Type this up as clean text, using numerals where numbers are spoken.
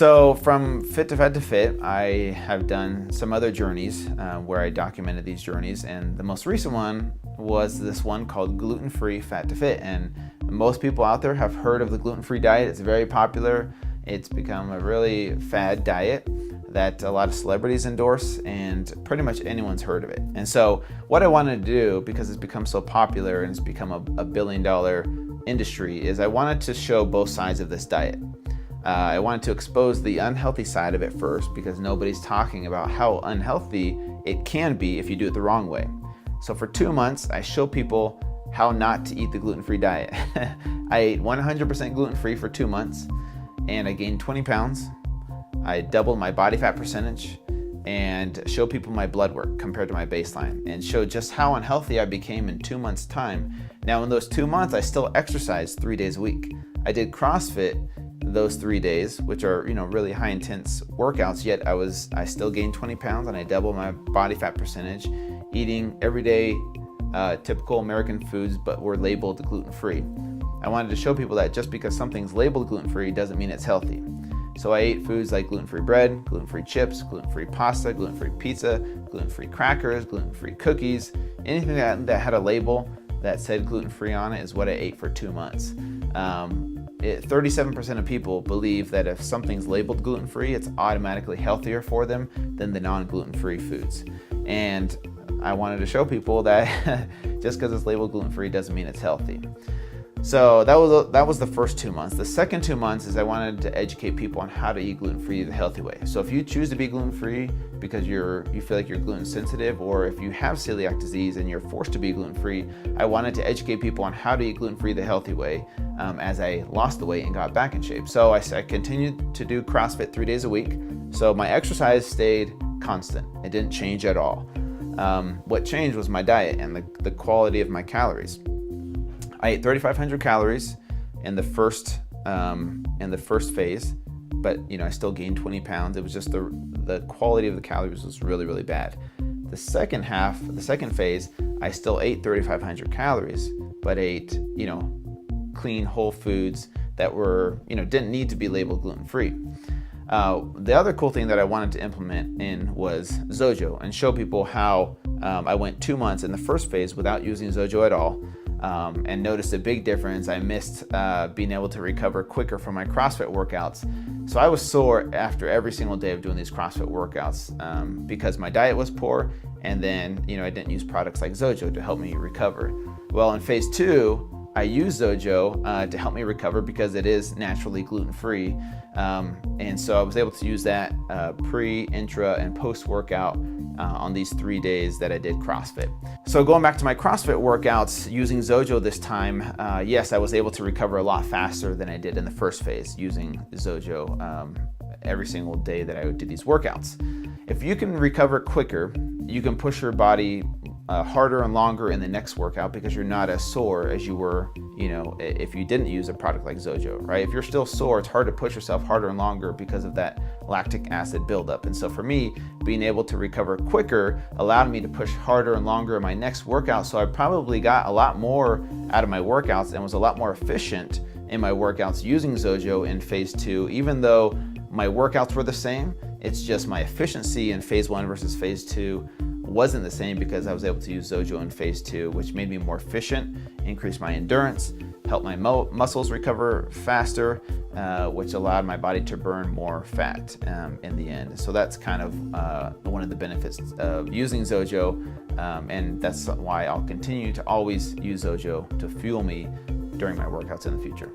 So from Fit2Fat2Fit, I have done some other journeys where I documented these journeys, and the most recent one was this one called Gluten-free Fat2Fit. And most people out there have heard of the gluten-free diet. It's very popular. It's become a really fad diet that a lot of celebrities endorse, and pretty much anyone's heard of it. And so what I wanted to do, because it's become so popular and it's become a billion-dollar industry, is I wanted to show both sides of this diet. I wanted to expose the unhealthy side of it first, because nobody's talking about how unhealthy it can be if you do it the wrong way. So for 2 months, I show people how not to eat the gluten-free diet. I ate 100% gluten-free for 2 months, and I gained 20 pounds. I doubled my body fat percentage, and show people my blood work compared to my baseline, and show just how unhealthy I became in 2 months' time. Now in those 2 months, I still exercised 3 days a week. I did CrossFit those 3 days, which are, really high intense workouts, yet I still gained 20 pounds and I doubled my body fat percentage, eating everyday typical American foods, but were labeled gluten-free. I wanted to show people that just because something's labeled gluten-free doesn't mean it's healthy. So I ate foods like gluten-free bread, gluten-free chips, gluten-free pasta, gluten-free pizza, gluten-free crackers, gluten-free cookies. Anything that had a label that said gluten-free on it is what I ate for 2 months. 37% of people believe that if something's labeled gluten-free, it's automatically healthier for them than the non-gluten-free foods. And I wanted to show people that just because it's labeled gluten-free doesn't mean it's healthy. So that was the first 2 months. The second 2 months is I wanted to educate people on how to eat gluten-free the healthy way. So if you choose to be gluten-free because you feel like you're gluten sensitive, or if you have celiac disease and you're forced to be gluten-free, I wanted to educate people on how to eat gluten-free the healthy way as I lost the weight and got back in shape. So I continued to do CrossFit 3 days a week. So my exercise stayed constant. It didn't change at all. What changed was my diet and the quality of my calories. I ate 3,500 calories in the first phase, but I still gained 20 pounds. It was just the quality of the calories was really, really bad. The second phase, I still ate 3,500 calories, but ate clean whole foods that were didn't need to be labeled gluten-free. The other cool thing that I wanted to implement in was XOJO, and show people how I went 2 months in the first phase without using XOJO at all. And noticed a big difference. I missed being able to recover quicker from my CrossFit workouts. So I was sore after every single day of doing these CrossFit workouts because my diet was poor, and then I didn't use products like XOJO to help me recover. Well, in phase 2, I used XOJO to help me recover because it is naturally gluten-free. And so I was able to use that pre, intra, and post-workout on these 3 days that I did CrossFit. So going back to my CrossFit workouts, using XOJO this time, yes, I was able to recover a lot faster than I did in the first phase using XOJO every single day that I would do these workouts. If you can recover quicker, you can push your body harder and longer in the next workout because you're not as sore as you were, if you didn't use a product like XOJO, right? If you're still sore, it's hard to push yourself harder and longer because of that lactic acid buildup. And so for me, being able to recover quicker allowed me to push harder and longer in my next workout. So I probably got a lot more out of my workouts and was a lot more efficient in my workouts using XOJO in phase 2, even though my workouts were the same. It's just my efficiency in phase 1 versus phase 2 wasn't the same because I was able to use XOJO in phase 2, which made me more efficient, increased my endurance, helped my muscles recover faster, which allowed my body to burn more fat in the end. So that's kind of one of the benefits of using XOJO, and that's why I'll continue to always use XOJO to fuel me during my workouts in the future.